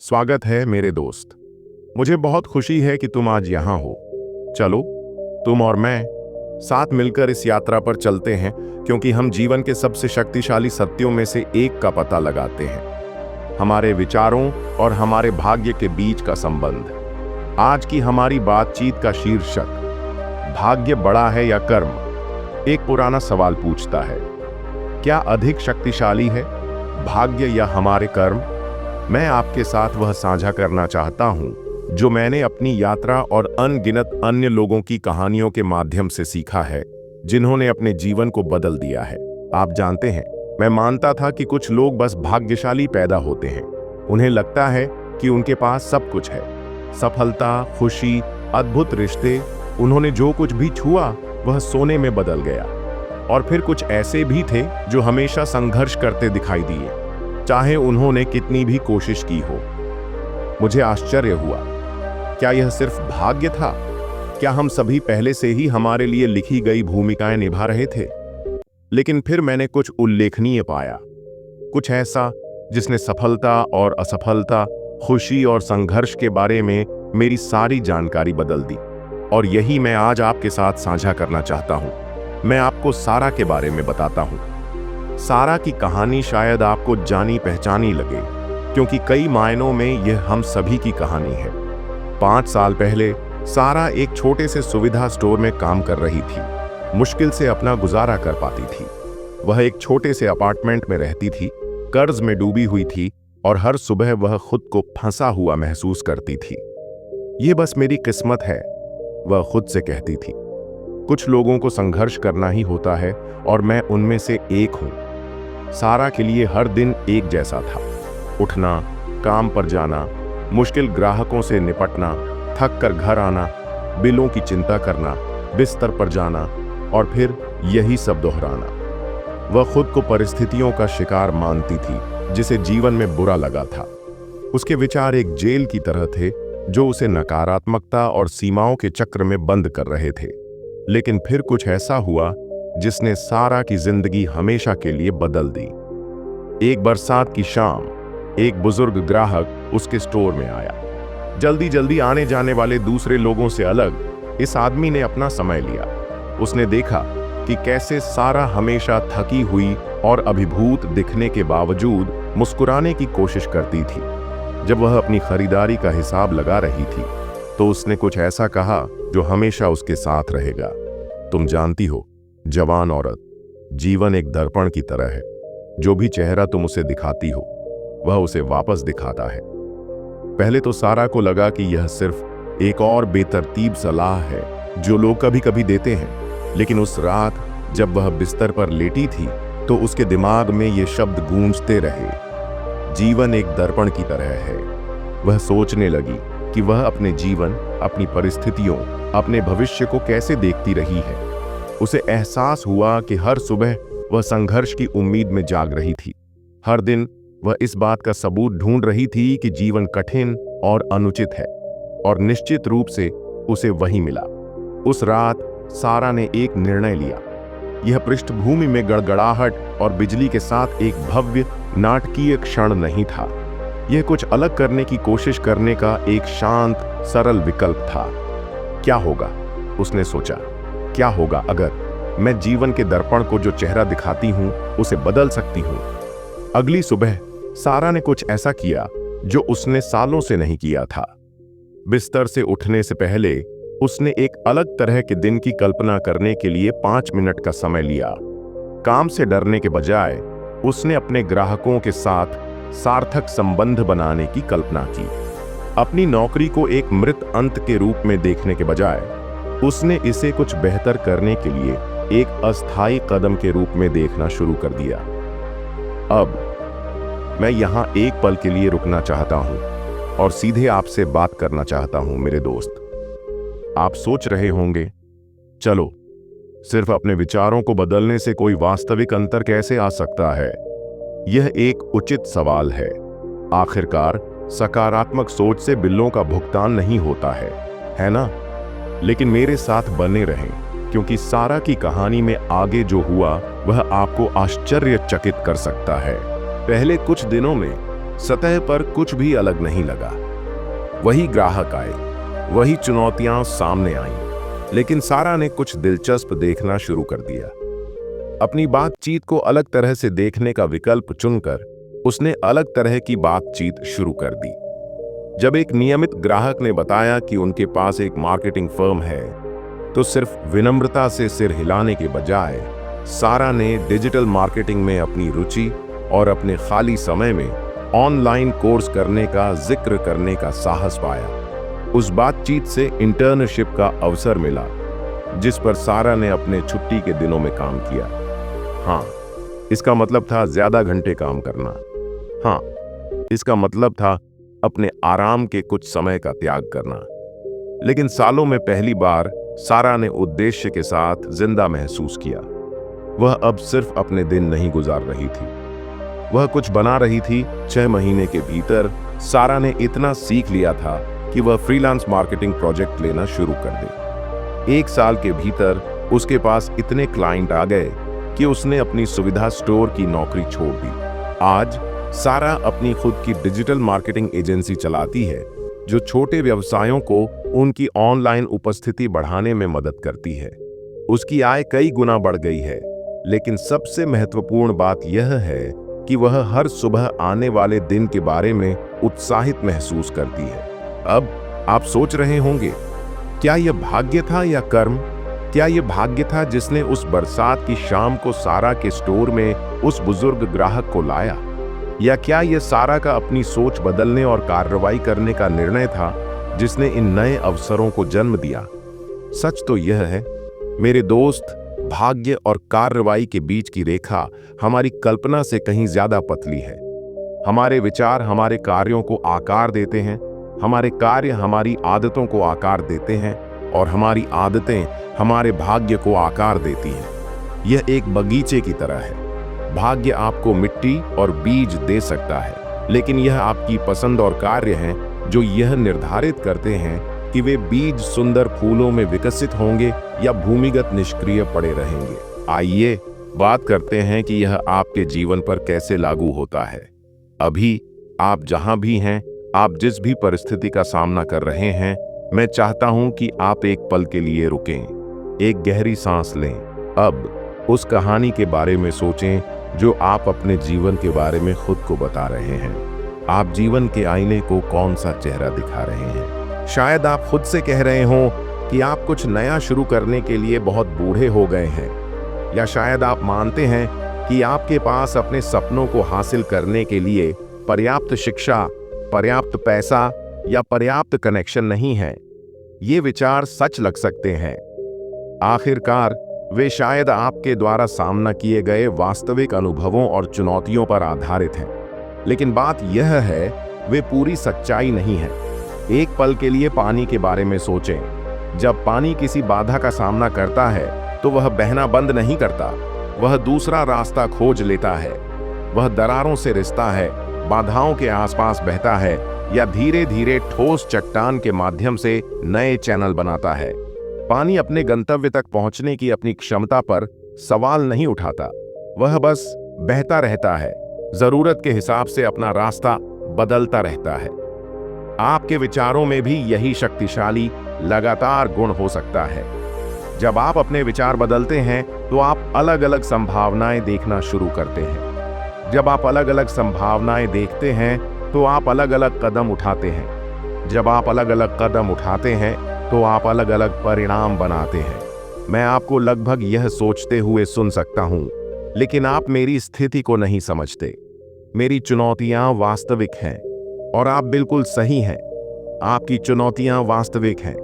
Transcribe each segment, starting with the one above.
स्वागत है मेरे दोस्त। मुझे बहुत खुशी है कि तुम आज यहाँ हो। चलो, तुम और मैं साथ मिलकर इस यात्रा पर चलते हैं, क्योंकि हम जीवन के सबसे शक्तिशाली सत्यों में से एक का पता लगाते हैं, हमारे विचारों और हमारे भाग्य के बीच का संबंध। आज की हमारी बातचीत का शीर्षक भाग्य बड़ा है या कर्म। एक पुराना सवाल पूछता है, क्या अधिक शक्तिशाली है, भाग्य या हमारे कर्म? मैं आपके साथ वह साझा करना चाहता हूं जो मैंने अपनी यात्रा और अनगिनत अन्य लोगों की कहानियों के माध्यम से सीखा है, जिन्होंने अपने जीवन को बदल दिया है। आप जानते हैं, मैं मानता था कि कुछ लोग बस भाग्यशाली पैदा होते हैं। उन्हें लगता है कि उनके पास सब कुछ है, सफलता, खुशी, अद्भुत रिश्ते। उन्होंने जो कुछ भी छुआ वह सोने में बदल गया। और फिर कुछ ऐसे भी थे जो हमेशा संघर्ष करते दिखाई दिए, चाहे उन्होंने कितनी भी कोशिश की हो। मुझे आश्चर्य हुआ, क्या यह सिर्फ भाग्य था? क्या हम सभी पहले से ही हमारे लिए लिखी गई भूमिकाएं निभा रहे थे? लेकिन फिर मैंने कुछ उल्लेखनीय पाया, कुछ ऐसा जिसने सफलता और असफलता, खुशी और संघर्ष के बारे में मेरी सारी जानकारी बदल दी। और यही मैं आज आपके साथ साझा करना चाहता हूं। मैं आपको सारा के बारे में बताता हूं। सारा की कहानी शायद आपको जानी पहचानी लगे, क्योंकि कई मायनों में यह हम सभी की कहानी है। 5 साल पहले सारा एक छोटे से सुविधा स्टोर में काम कर रही थी। मुश्किल से अपना गुजारा कर पाती थी। वह एक छोटे से अपार्टमेंट में रहती थी, कर्ज में डूबी हुई थी और हर सुबह वह खुद को फंसा हुआ महसूस करती थी। यह बस मेरी किस्मत है, वह खुद से कहती थी। कुछ लोगों को संघर्ष करना ही होता है और मैं उनमें से एक हूं। सारा के लिए हर दिन एक जैसा था, उठना, काम पर जाना, मुश्किल ग्राहकों से निपटना, थक कर घर आना, बिलों की चिंता करना, बिस्तर पर जाना और फिर यही सब दोहराना। वह खुद को परिस्थितियों का शिकार मानती थी, जिसे जीवन में बुरा लगा था। उसके विचार एक जेल की तरह थे, जो उसे नकारात्मकता और सीमाओं के चक्र में बंद कर रहे थे। लेकिन फिर कुछ ऐसा हुआ जिसने सारा की जिंदगी हमेशा के लिए बदल दी। एक बरसात की शाम एक बुजुर्ग ग्राहक उसके स्टोर में आया। जल्दी जल्दी आने जाने वाले दूसरे लोगों से अलग इस आदमी ने अपना समय लिया। उसने देखा कि कैसे सारा हमेशा थकी हुई और अभिभूत दिखने के बावजूद मुस्कुराने की कोशिश करती थी। जब वह अपनी खरीदारी का हिसाब लगा रही थी, तो उसने कुछ ऐसा कहा जो हमेशा उसके साथ रहेगा। तुम जानती हो, जवान औरत, जीवन एक दर्पण की तरह है। जो भी चेहरा तुम उसे दिखाती हो, वह उसे वापस दिखाता है। पहले तो सारा को लगा कि यह सिर्फ एक और बेतरतीब सलाह है जो लोग कभी कभी देते हैं। लेकिन उस रात जब वह बिस्तर पर लेटी थी, तो उसके दिमाग में ये शब्द गूंजते रहे, जीवन एक दर्पण की तरह है। वह सोचने लगी कि वह अपने जीवन, अपनी परिस्थितियों, अपने भविष्य को कैसे देखती रही है। उसे एहसास हुआ कि हर सुबह वह संघर्ष की उम्मीद में जाग रही थी। हर दिन वह इस बात का सबूत ढूंढ रही थी कि जीवन कठिन और अनुचित है, और निश्चित रूप से उसे वही मिला। उस रात सारा ने एक निर्णय लिया। यह पृष्ठभूमि में गड़गड़ाहट और बिजली के साथ एक भव्य नाटकीय क्षण नहीं था। यह कुछ अलग करने की कोशिश करने का एक शांत, सरल विकल्प था। क्या होगा, उसने सोचा, क्या होगा अगर मैं जीवन के दर्पण को जो चेहरा दिखाती हूं उसे बदल सकती हूं। अगली सुबह सारा ने कुछ ऐसा किया जो उसने सालों से नहीं किया था। बिस्तर से उठने से पहले उसने एक अलग तरह के दिन की कल्पना करने के लिए 5 मिनट का समय लिया। काम से डरने के बजाय उसने अपने ग्राहकों के साथ सार्थक संबंध बनाने की कल्पना की। अपनी नौकरी को एक मृत अंत के रूप में देखने के बजाय उसने इसे कुछ बेहतर करने के लिए एक अस्थायी कदम के रूप में देखना शुरू कर दिया। अब मैं यहां एक पल के लिए रुकना चाहता हूं और सीधे आपसे बात करना चाहता हूं मेरे दोस्त। आप सोच रहे होंगे, चलो, सिर्फ अपने विचारों को बदलने से कोई वास्तविक अंतर कैसे आ सकता है? यह एक उचित सवाल है। आखिरकार सकारात्मक सोच से बिलों का भुगतान नहीं होता है ना? लेकिन मेरे साथ बने रहें, क्योंकि सारा की कहानी में आगे जो हुआ वह आपको आश्चर्यचकित कर सकता है। पहले कुछ दिनों में सतह पर कुछ भी अलग नहीं लगा। वही ग्राहक आए, वही चुनौतियां सामने आईं, लेकिन सारा ने कुछ दिलचस्प देखना शुरू कर दिया। अपनी बातचीत को अलग तरह से देखने का विकल्प चुनकर उसने अलग तरह की बातचीत शुरू कर दी। जब एक नियमित ग्राहक ने बताया कि उनके पास एक मार्केटिंग फर्म है, तो सिर्फ विनम्रता से सिर हिलाने के बजाय सारा ने डिजिटल मार्केटिंग में अपनी रुचि और अपने खाली समय में ऑनलाइन कोर्स करने का जिक्र करने का साहस पाया। उस बातचीत से इंटर्नशिप का अवसर मिला, जिस पर सारा ने अपने छुट्टी के दिनों में काम किया। हाँ, इसका मतलब था ज्यादा घंटे काम करना। हाँ, इसका मतलब था अपने आराम के कुछ समय का त्याग करना। लेकिन सालों में पहली बार सारा ने उद्देश्य के साथ जिंदा महसूस किया। वह अब सिर्फ अपने दिन नहीं गुजार रही थी, वह कुछ बना रही थी। 6 महीने के भीतर सारा ने इतना सीख लिया था कि वह फ्रीलांस मार्केटिंग प्रोजेक्ट लेना शुरू कर दे। 1 साल के भीतर उसके पास इतने क्लाइंट आ गए कि उसने अपनी सुविधा स्टोर की नौकरी छोड़ दी। आज सारा अपनी खुद की डिजिटल मार्केटिंग एजेंसी चलाती है, जो छोटे व्यवसायों को उनकी ऑनलाइन उपस्थिति बढ़ाने में मदद करती है। उसकी आय कई गुना बढ़ गई है, लेकिन सबसे महत्वपूर्ण बात यह है कि वह हर सुबह आने वाले दिन के बारे में उत्साहित महसूस करती है। अब आप सोच रहे होंगे, क्या यह भाग्य था या कर्म? क्या यह भाग्य था जिसने उस बरसात की शाम को सारा के स्टोर में उस बुजुर्ग ग्राहक को लाया, या क्या यह सारा का अपनी सोच बदलने और कार्रवाई करने का निर्णय था जिसने इन नए अवसरों को जन्म दिया? सच तो यह है मेरे दोस्त, भाग्य और कार्रवाई के बीच की रेखा हमारी कल्पना से कहीं ज्यादा पतली है। हमारे विचार हमारे कार्यों को आकार देते हैं, हमारे कार्य हमारी आदतों को आकार देते हैं, और हमारी आदतें हमारे भाग्य को आकार देती हैं। यह एक बगीचे की तरह है। भाग्य आपको मिट्टी और बीज दे सकता है, लेकिन यह आपकी पसंद और कार्य हैं जो यह निर्धारित करते हैं कि वे बीज सुंदर फूलों में विकसित होंगे या भूमिगत निष्क्रिय पड़े रहेंगे। आइए बात करते हैं कि यह आपके जीवन पर कैसे लागू होता है। अभी आप जहां भी हैं, आप जिस भी परिस्थिति का सामना कर रहे हैं, मैं चाहता हूं कि आप एक पल के लिए रुकें, एक गहरी सांस लें। अब उस कहानी के बारे में सोचें जो आप अपने जीवन के बारे में खुद को बता रहे हैं। आप जीवन के आईने को कौन सा चेहरा दिखा रहे हैं? शायद आप खुद से कह रहे हो कि आप कुछ नया शुरू करने के लिए बहुत बूढ़े हो गए हैं, या शायद आप मानते हैं कि आपके पास अपने सपनों को हासिल करने के लिए पर्याप्त शिक्षा, पर्याप्त पैसा या पर्याप्त कनेक्शन नहीं है। ये विचार सच लग सकते हैं। आखिरकार वे शायद आपके द्वारा सामना किए गए वास्तविक अनुभवों और चुनौतियों पर आधारित हैं, लेकिन बात यह है, वे पूरी सच्चाई नहीं है। एक पल के लिए पानी के बारे में सोचें। जब पानी किसी बाधा का सामना करता है तो वह बहना बंद नहीं करता, वह दूसरा रास्ता खोज लेता है। वह दरारों से रिसता है, बाधाओं के आसपास बहता है, या धीरे धीरे ठोस चट्टान के माध्यम से नए चैनल बनाता है। पानी अपने गंतव्य तक पहुंचने की अपनी क्षमता पर सवाल नहीं उठाता, वह बस बहता रहता है, जरूरत के हिसाब से अपना रास्ता बदलता रहता है। आपके विचारों में भी यही शक्तिशाली लगातार गुण हो सकता है। जब आप अपने विचार बदलते हैं तो आप अलग अलग संभावनाएं देखना शुरू करते हैं। जब आप अलग अलग संभावनाएं देखते हैं तो आप अलग अलग कदम उठाते हैं। जब आप अलग अलग कदम उठाते हैं तो आप अलग अलग परिणाम बनाते हैं। मैं आपको लगभग यह सोचते हुए सुन सकता हूं, लेकिन आप मेरी स्थिति को नहीं समझते। मेरी चुनौतियां वास्तविक हैं, और आप बिल्कुल सही हैं। आपकी चुनौतियां वास्तविक हैं।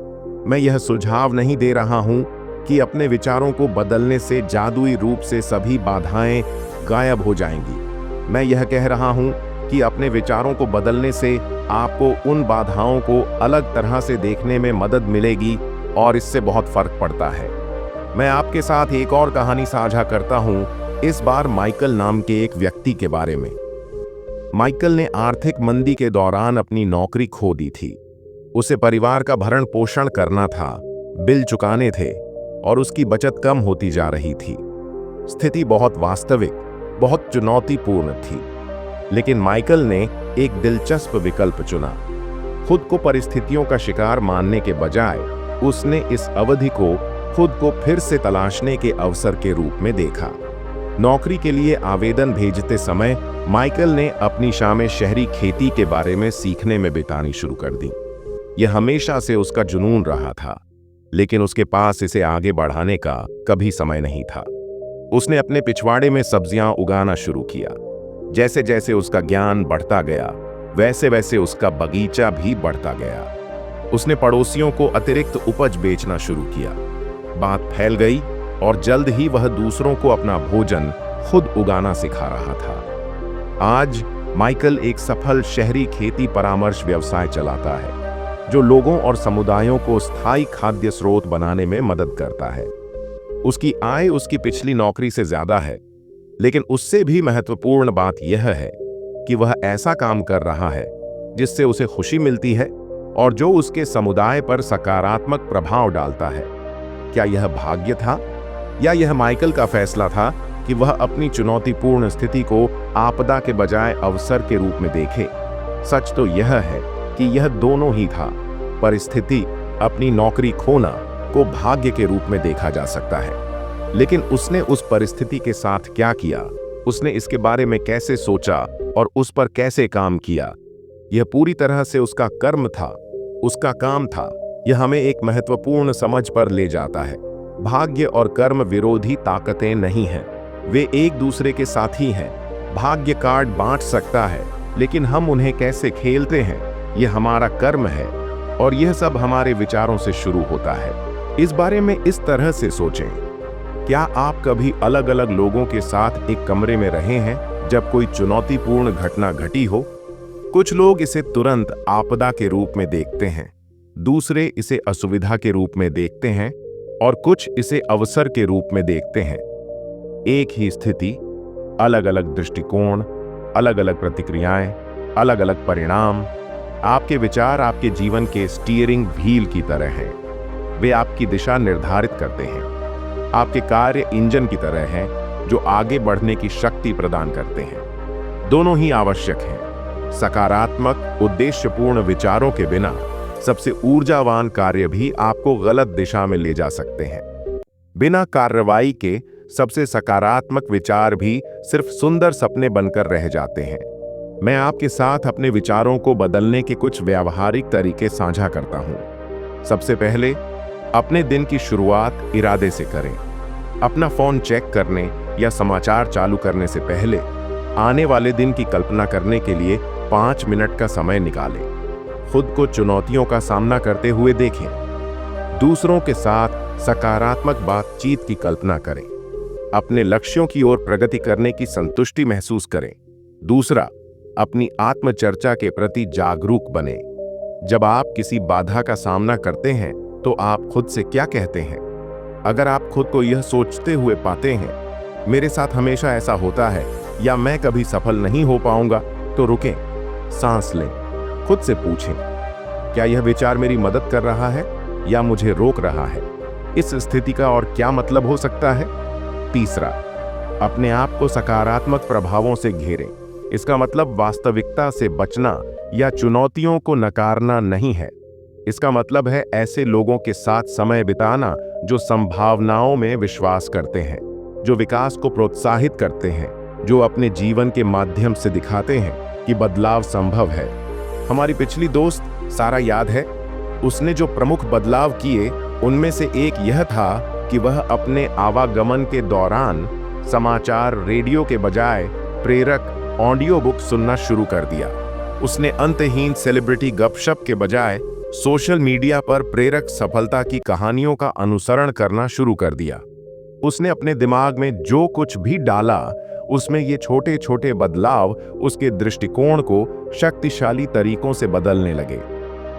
मैं यह सुझाव नहीं दे रहा हूं कि अपने विचारों को बदलने से जादुई रूप से सभी बाधाएं गायब हो जाएंगी। मैं यह कह रहा हूं कि अपने विचारों को बदलने से आपको उन बाधाओं को अलग तरह से देखने में मदद मिलेगी, और इससे बहुत फर्क पड़ता है। मैं आपके साथ एक और कहानी साझा करता हूं, इस बार माइकल नाम के एक व्यक्ति के बारे में। माइकल ने आर्थिक मंदी के दौरान अपनी नौकरी खो दी थी। उसे परिवार का भरण पोषण करना था, बिल चुकाने थे, और उसकी बचत कम होती जा रही थी। स्थिति बहुत वास्तविक, बहुत चुनौतीपूर्ण थी। लेकिन माइकल ने एक दिलचस्प विकल्प चुना। खुद को परिस्थितियों का शिकार मानने के बजाय उसने इस अवधि को खुद को फिर से तलाशने के अवसर के रूप में देखा। नौकरी के लिए आवेदन भेजते समय माइकल ने अपनी शामें शहरी खेती के बारे में सीखने में बितानी शुरू कर दी। यह हमेशा से उसका जुनून रहा था, लेकिन उसके पास इसे आगे बढ़ाने का कभी समय नहीं था। उसने अपने पिछवाड़े में सब्जियां उगाना शुरू किया। जैसे जैसे उसका ज्ञान बढ़ता गया, वैसे वैसे उसका बगीचा भी बढ़ता गया। उसने पड़ोसियों को अतिरिक्त उपज बेचना शुरू किया। बात फैल गई और जल्द ही वह दूसरों को अपना भोजन खुद उगाना सिखा रहा था। आज माइकल एक सफल शहरी खेती परामर्श व्यवसाय चलाता है, जो लोगों और समुदायों को स्थायी खाद्य स्रोत बनाने में मदद करता है। उसकी आय उसकी पिछली नौकरी से ज्यादा है, लेकिन उससे भी महत्वपूर्ण बात यह है कि वह ऐसा काम कर रहा है जिससे उसे खुशी मिलती है और जो उसके समुदाय पर सकारात्मक प्रभाव डालता है। क्या यह भाग्य था, या यह माइकल का फैसला था कि वह अपनी चुनौतीपूर्ण स्थिति को आपदा के बजाय अवसर के रूप में देखे? सच तो यह है कि यह दोनों ही था। परिस्थिति, अपनी नौकरी खोना, को भाग्य के रूप में देखा जा सकता है, लेकिन उसने उस परिस्थिति के साथ क्या किया, उसने इसके बारे में कैसे सोचा और उस पर कैसे काम किया, यह पूरी तरह से उसका कर्म था, उसका काम था। यह हमें एक महत्वपूर्ण समझ पर ले जाता है। भाग्य और कर्म विरोधी ताकतें नहीं हैं, वे एक दूसरे के साथी हैं। भाग्य कार्ड बांट सकता है, लेकिन हम उन्हें कैसे खेलते हैं, यह हमारा कर्म है, और यह सब हमारे विचारों से शुरू होता है। इस बारे में इस तरह से सोचें, क्या आप कभी अलग अलग लोगों के साथ एक कमरे में रहे हैं जब कोई चुनौतीपूर्ण घटना घटी हो? कुछ लोग इसे तुरंत आपदा के रूप में देखते हैं, दूसरे इसे असुविधा के रूप में देखते हैं, और कुछ इसे अवसर के रूप में देखते हैं। एक ही स्थिति, अलग अलग दृष्टिकोण, अलग अलग प्रतिक्रियाएं, अलग अलग परिणाम। आपके विचार आपके जीवन के स्टीयरिंग व्हील की तरह हैं। वे आपकी दिशा निर्धारित करते हैं। आपके कार्य इंजन की तरह हैं, जो आगे बढ़ने की शक्ति प्रदान करते हैं। दोनों ही आवश्यक हैं। सकारात्मक, उद्देश्यपूर्ण विचारों के बिना सबसे ऊर्जावान कार्य भी आपको गलत दिशा में ले जा सकते हैं। बिना कार्रवाई के सबसे सकारात्मक विचार भी सिर्फ सुंदर सपने बनकर रह जाते हैं। मैं आपके साथ अपने विचारों को बदलने के कुछ व्यावहारिक तरीके साझा करता हूं। सबसे पहले, अपने दिन की शुरुआत इरादे से करें। अपना फोन चेक करने या समाचार चालू करने से पहले आने वाले दिन की कल्पना करने के लिए 5 मिनट का समय निकालें। खुद को चुनौतियों का सामना करते हुए देखें। दूसरों के साथ सकारात्मक बातचीत की कल्पना करें। अपने लक्ष्यों की ओर प्रगति करने की संतुष्टि महसूस करें। दूसरा, अपनी आत्मचर्चा के प्रति जागरूक बने। जब आप किसी बाधा का सामना करते हैं तो आप खुद से क्या कहते हैं? अगर आप खुद को यह सोचते हुए पाते हैं, मेरे साथ हमेशा ऐसा होता है, या मैं कभी सफल नहीं हो पाऊंगा, तो रुकें, सांस लें, खुद से पूछें, क्या यह विचार मेरी मदद कर रहा है या मुझे रोक रहा है? इस स्थिति का और क्या मतलब हो सकता है? तीसरा, अपने आप को सकारात्मक प्रभावों से घेरें। इसका मतलब वास्तविकता से बचना या चुनौतियों को नकारना नहीं है। इसका मतलब है ऐसे लोगों के साथ समय बिताना जो संभावनाओं में विश्वास करते हैं, जो विकास को प्रोत्साहित करते हैं, जो अपने जीवन के माध्यम से दिखाते हैं कि बदलाव संभव है। हमारी पिछली दोस्त सारा याद है, उसने जो प्रमुख बदलाव किए उनमें से एक यह था कि वह अपने आवागमन के दौरान समाचार रेडियो के बजाय प्रेरक ऑडियो बुक सुनना शुरू कर दिया। उसने अंतहीन सेलिब्रिटी गपशप के बजाय सोशल मीडिया पर प्रेरक सफलता की कहानियों का अनुसरण करना शुरू कर दिया। उसने अपने दिमाग में जो कुछ भी डाला, उसमें ये छोटे छोटे बदलाव उसके दृष्टिकोण को शक्तिशाली तरीकों से बदलने लगे।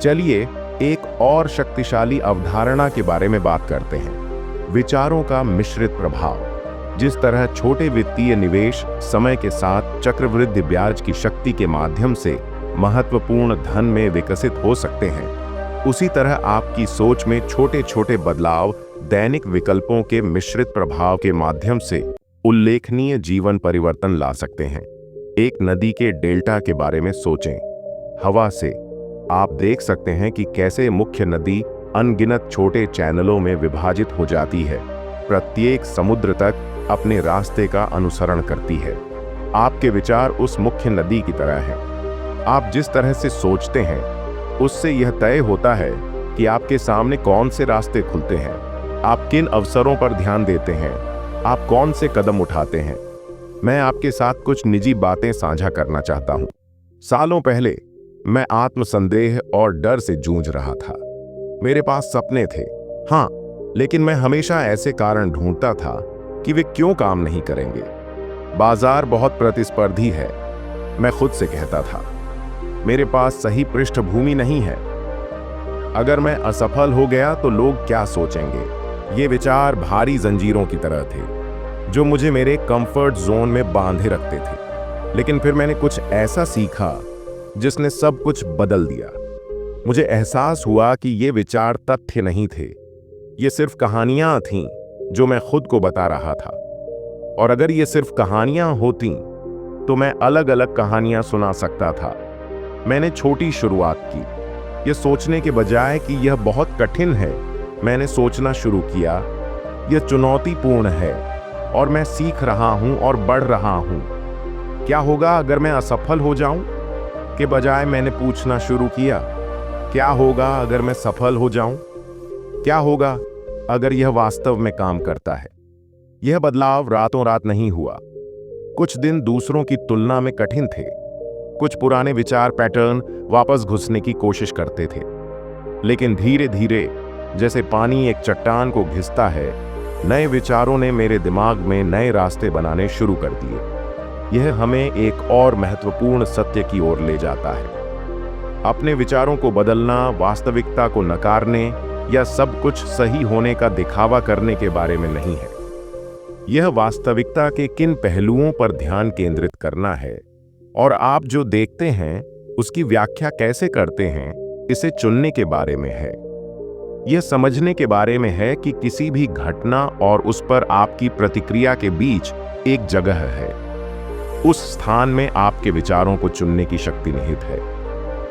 चलिए एक और शक्तिशाली अवधारणा के बारे में बात करते हैं, विचारों का मिश्रित प्रभाव। जिस तरह छोटे वित्तीय निवेश समय के साथ चक्रवृद्धि ब्याज की शक्ति के माध्यम से महत्वपूर्ण धन में विकसित हो सकते हैं, उसी तरह आपकी सोच में छोटे छोटे बदलाव दैनिक विकल्पों के मिश्रित प्रभाव के माध्यम से उल्लेखनीय जीवन परिवर्तन ला सकते हैं। एक नदी के डेल्टा के बारे में सोचें। हवा से आप देख सकते हैं कि कैसे मुख्य नदी अनगिनत छोटे चैनलों में विभाजित हो जाती है, प्रत्येक समुद्र तक अपने रास्ते का अनुसरण करती है। आपके विचार उस मुख्य नदी की तरह हैं। आप जिस तरह से सोचते हैं उससे यह तय होता है कि आपके सामने कौन से रास्ते खुलते हैं, आप किन अवसरों पर ध्यान देते हैं, आप कौन से कदम उठाते हैं। मैं आपके साथ कुछ निजी बातें साझा करना चाहता हूं। सालों पहले मैं आत्मसंदेह और डर से जूझ रहा था। मेरे पास सपने थे, हाँ, लेकिन मैं हमेशा ऐसे कारण ढूंढता था कि वे क्यों काम नहीं करेंगे। बाजार बहुत प्रतिस्पर्धी है, मैं खुद से कहता था। मेरे पास सही पृष्ठभूमि नहीं है। अगर मैं असफल हो गया तो लोग क्या सोचेंगे। ये विचार भारी जंजीरों की तरह थे जो मुझे मेरे कंफर्ट जोन में बांधे रखते थे। लेकिन फिर मैंने कुछ ऐसा सीखा जिसने सब कुछ बदल दिया। मुझे एहसास हुआ कि ये विचार तथ्य नहीं थे, ये सिर्फ कहानियां थीं जो मैं खुद को बता रहा था। और अगर ये सिर्फ कहानियां होती तो मैं अलग अलग कहानियां सुना सकता था। मैंने छोटी शुरुआत की, ये सोचने के बजाय कि यह बहुत कठिन है, मैंने सोचना शुरू किया यह चुनौतीपूर्ण है और मैं सीख रहा हूं और बढ़ रहा हूं। क्या होगा अगर मैं असफल हो जाऊं? के बजाय मैंने पूछना शुरू किया, क्या होगा अगर मैं सफल हो जाऊं? क्या होगा अगर यह वास्तव में काम करता है? यह बदलाव रातों रात नहीं हुआ। कुछ दिन दूसरों की तुलना में कठिन थे। कुछ पुराने विचार पैटर्न वापस घुसने की कोशिश करते थे। लेकिन धीरे धीरे जैसे पानी एक चट्टान को घिसता है, नए विचारों ने मेरे दिमाग में नए रास्ते बनाने शुरू कर दिए। यह हमें एक और महत्वपूर्ण सत्य की ओर ले जाता है। अपने विचारों को बदलना वास्तविकता को नकारने या सब कुछ सही होने का दिखावा करने के बारे में नहीं है। यह वास्तविकता के किन पहलुओं पर ध्यान केंद्रित करना है और आप जो देखते हैं उसकी व्याख्या कैसे करते हैं, इसे चुनने के बारे में है। यह समझने के बारे में है कि किसी भी घटना और उस पर आपकी प्रतिक्रिया के बीच एक जगह है। उस स्थान में आपके विचारों को चुनने की शक्ति निहित है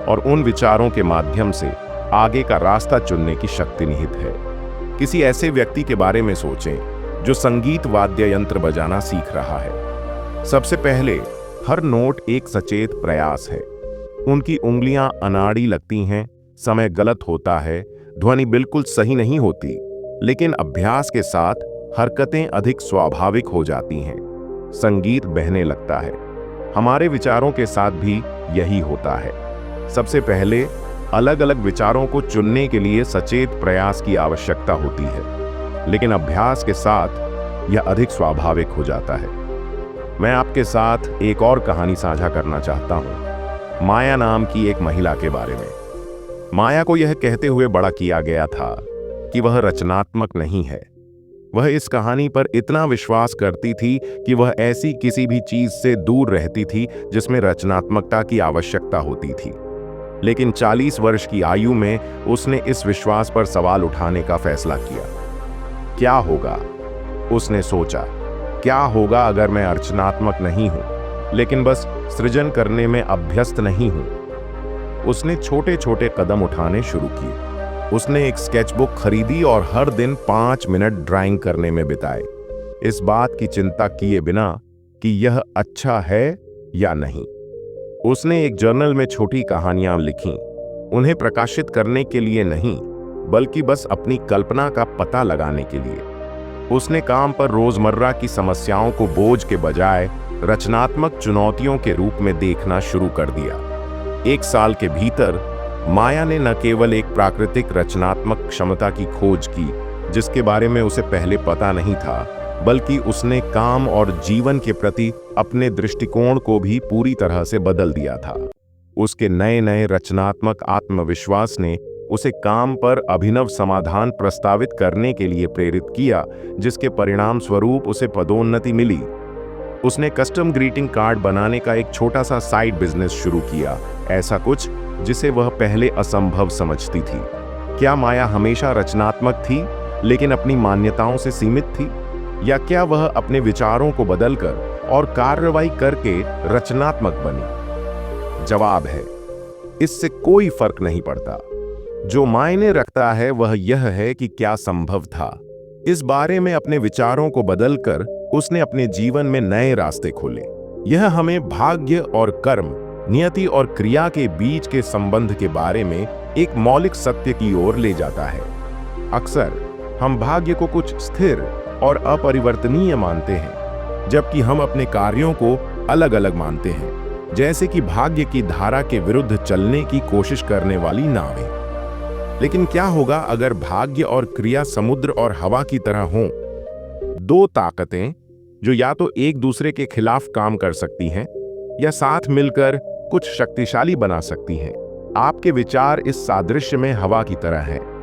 और उन विचारों के माध्यम से आगे का रास्ता चुनने की शक्ति निहित है। किसी ऐसे व्यक्ति के बारे में सोचें जो संगीत वाद्य यंत्र बजाना सीख रहा है। सबसे पहले हर नोट एक सचेत प्रयास है। उनकी उंगलियां अनाड़ी लगती हैं, समय गलत होता है, ध्वनि बिल्कुल सही नहीं होती, लेकिन अभ्यास के साथ हरकतें अधिक स्वाभाविक हो जाती हैं। संगीत बहने लगता है। हमारे विचारों के साथ भी यही होता है। सबसे पहले अलग अलग विचारों को चुनने के लिए सचेत प्रयास की आवश्यकता होती है, लेकिन अभ्यास के साथ यह अधिक स्वाभाविक हो जाता है। मैं आपके साथ एक और कहानी साझा करना चाहता हूं, माया नाम की एक महिला के बारे में। माया को यह कहते हुए बड़ा किया गया था कि वह रचनात्मक नहीं है। वह इस कहानी पर इतना विश्वास करती थी कि वह ऐसी किसी भी चीज से दूर रहती थी जिसमें रचनात्मकता की आवश्यकता होती थी। लेकिन 40 वर्ष की आयु में उसने इस विश्वास पर सवाल उठाने का फैसला किया। क्या होगा? उसने सोचा, क्या होगा अगर मैं रचनात्मक नहीं हूं, लेकिन बस सृजन करने में अभ्यस्त नहीं हूं? उसने छोटे छोटे कदम उठाने शुरू किए। उसने एक स्केचबुक खरीदी और हर दिन 5 मिनट ड्राइंग करने में बिताए, इस बात की चिंता किए बिना कि यह अच्छा है या नहीं। उसने एक जर्नल में छोटी कहानियां लिखीं, उन्हें प्रकाशित करने के लिए नहीं, बल्कि बस अपनी कल्पना का पता लगाने के लिए। उसने काम पर रोजमर्रा की समस्याओं को बोझ के बजाय रचनात्मक चुनौतियों के रूप में देखना शुरू कर दिया। 1 साल के भीतर माया ने न केवल एक प्राकृतिक रचनात्मक क्षमता की खोज की जिसके बारे में उसे पहले पता नहीं था, बल्कि उसने काम और जीवन के प्रति अपने दृष्टिकोण को भी पूरी तरह से बदल दिया था। उसके नए नए रचनात्मक आत्मविश्वास ने उसे काम पर अभिनव समाधान प्रस्तावित करने के लिए प्रेरित किया, जिसके परिणाम स्वरूप उसे पदोन्नति मिली। उसने कस्टम ग्रीटिंग कार्ड बनाने का एक छोटा सा साइड बिजनेस शुरू किया, ऐसा कुछ जिसे वह पहले असंभव समझती थी। क्या माया हमेशा रचनात्मक थी लेकिन अपनी मान्यताओं से सीमित थी, या क्या वह अपने विचारों को बदलकर और कार्रवाई करके रचनात्मक बनी? जवाब है, इससे कोई फर्क नहीं पड़ता। जो मायने रखता है वह यह है कि क्या संभव था। इस बारे में अपने विचारों को बदलकर उसने अपने जीवन में नए रास्ते खोले। यह हमें भाग्य और कर्म, नियति और क्रिया के बीच के संबंध के बारे में एक मौलिक सत्य की ओर ले जाता है। अक्सर हम भाग्य को कुछ स्थिर और अपरिवर्तनीय मानते हैं, जबकि हम अपने कार्यों को अलग अलग मानते हैं, जैसे कि भाग्य की धारा के विरुद्ध चलने की कोशिश करने वाली नावें। लेकिन क्या होगा अगर भाग्य और क्रिया समुद्र और हवा की तरह हों, दो ताकतें जो या तो एक दूसरे के खिलाफ काम कर सकती हैं या साथ मिलकर कुछ शक्तिशाली बना सकती हैं? आपके विचार इस सादृश्य में हवा की तरह हैं।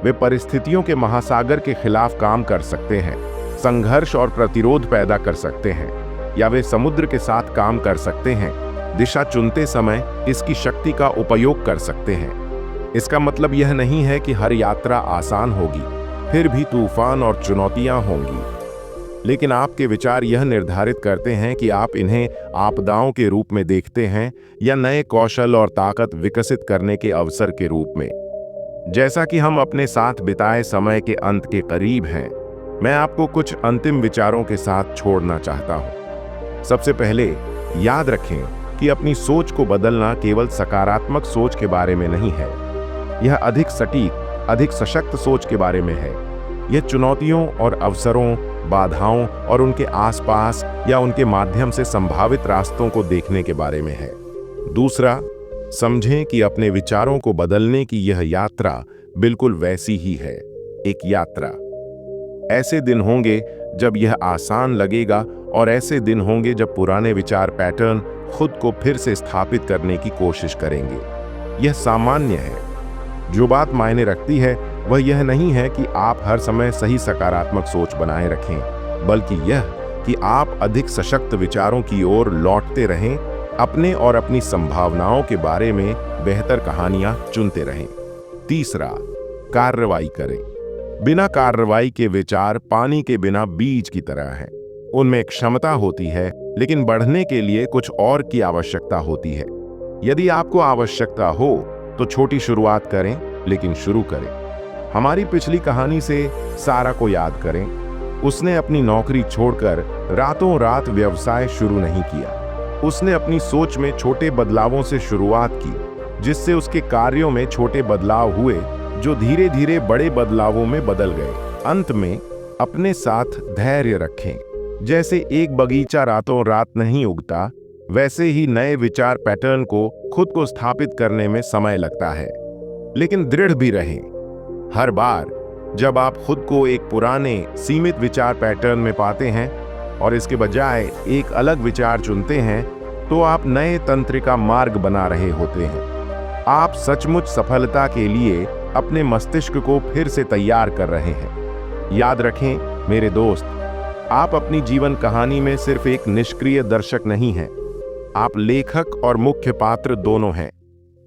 वे परिस्थितियों के महासागर के खिलाफ काम कर सकते हैं, संघर्ष और प्रतिरोध पैदा कर सकते हैं, या वे समुद्र के साथ काम कर सकते हैं, दिशा चुनते समय इसकी शक्ति का उपयोग कर सकते हैं। इसका मतलब यह नहीं है कि हर यात्रा आसान होगी, फिर भी तूफान और चुनौतियां होंगी। लेकिन आपके विचार यह निर्धारित करते हैं कि आप इन्हें आपदाओं के रूप में देखते हैं या नए कौशल और ताकत विकसित करने के अवसर के रूप में। जैसा कि हम अपने साथ बिताए समय के अंत के करीब हैं, मैं आपको कुछ अंतिम विचारों के साथ छोड़ना चाहता हूं। सबसे पहले याद रखें कि अपनी सोच को बदलना केवल सकारात्मक सोच के बारे में नहीं है। यह अधिक सटीक, अधिक सशक्त सोच के बारे में है। यह चुनौतियों और अवसरों, बाधाओं और उनके आसपास या उनके माध्यम से संभावित रास्तों को देखने के बारे में है। दूसरा, समझें कि अपने विचारों को बदलने की यह यात्रा बिल्कुल वैसी ही है, एक यात्रा। ऐसे दिन होंगे जब यह आसान लगेगा और ऐसे दिन होंगे जब पुराने विचार पैटर्न खुद को फिर से स्थापित करने की कोशिश करेंगे। यह सामान्य है। जो बात मायने रखती है वह यह नहीं है कि आप हर समय सही सकारात्मक सोच बनाए रखें, बल्कि यह कि आप अधिक सशक्त विचारों की ओर लौटते रहें, अपने और अपनी संभावनाओं के बारे में बेहतर कहानियां चुनते रहें। तीसरा, कार्रवाई करें। बिना कार्रवाई के विचार पानी के बिना बीज की तरह हैं। उनमें क्षमता होती है, लेकिन बढ़ने के लिए कुछ और की आवश्यकता होती है। यदि आपको आवश्यकता हो तो छोटी शुरुआत करें, लेकिन शुरू करें। हमारी पिछली कहानी से सारा को याद करें। उसने अपनी नौकरी छोड़कर रातों रात व्यवसाय शुरू नहीं किया। उसने अपनी सोच में छोटे बदलावों से शुरुआत की, जिससे उसके कार्यों में छोटे बदलाव हुए जो धीरे धीरे बड़े बदलावों में बदल गए। अंत में अपने साथ धैर्य रखें। जैसे एक बगीचा रातों रात नहीं उगता, वैसे ही नए विचार पैटर्न को खुद को स्थापित करने में समय लगता है। लेकिन दृढ़ भी रहें। हर बार जब आप खुद को एक पुराने सीमित विचार पैटर्न में पाते हैं और इसके बजाय एक अलग विचार चुनते हैं, तो आप नए तंत्रिका मार्ग बना रहे होते हैं। आप सचमुच सफलता के लिए अपने मस्तिष्क को फिर से तैयार कर रहे हैं। याद रखें मेरे दोस्त, आप अपनी जीवन कहानी में सिर्फ एक निष्क्रिय दर्शक नहीं हैं। आप लेखक और मुख्य पात्र दोनों हैं।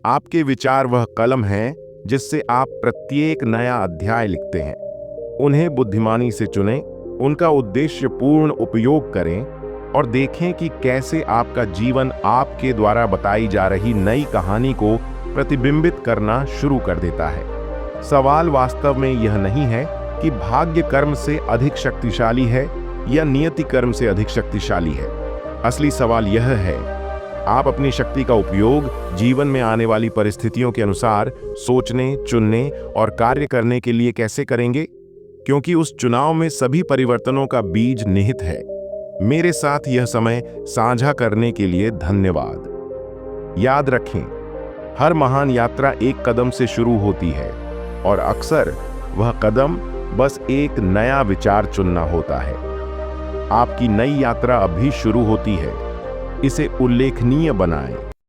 आपके विचार वह कलम हैं जिससे आप प्रत्येक नया अध्याय लिखते हैं। उन्हें बुद्धिमानी से चुनें, उनका उद्देश्यपूर्ण उपयोग करें और देखें कि कैसे आपका जीवन आपके द्वारा बताई जा रही नई कहानी को प्रतिबिंबित करना शुरू कर देता है। सवाल वास्तव में यह नहीं है कि भाग्य कर्म से अधिक शक्तिशाली है या नियति कर्म से अधिक शक्तिशाली है। असली सवाल यह है, आप अपनी शक्ति का उपयोग जीवन में आने वाली परिस्थितियों के अनुसार सोचने, चुनने और कार्य करने के लिए कैसे करेंगे? क्योंकि उस चुनाव में सभी परिवर्तनों का बीज निहित है। मेरे साथ यह समय साझा करने के लिए धन्यवाद। याद रखें, हर महान यात्रा एक कदम से शुरू होती है और अक्सर वह कदम बस एक नया विचार चुनना होता है। आपकी नई यात्रा अभी शुरू होती है। इसे उल्लेखनीय बनाएं।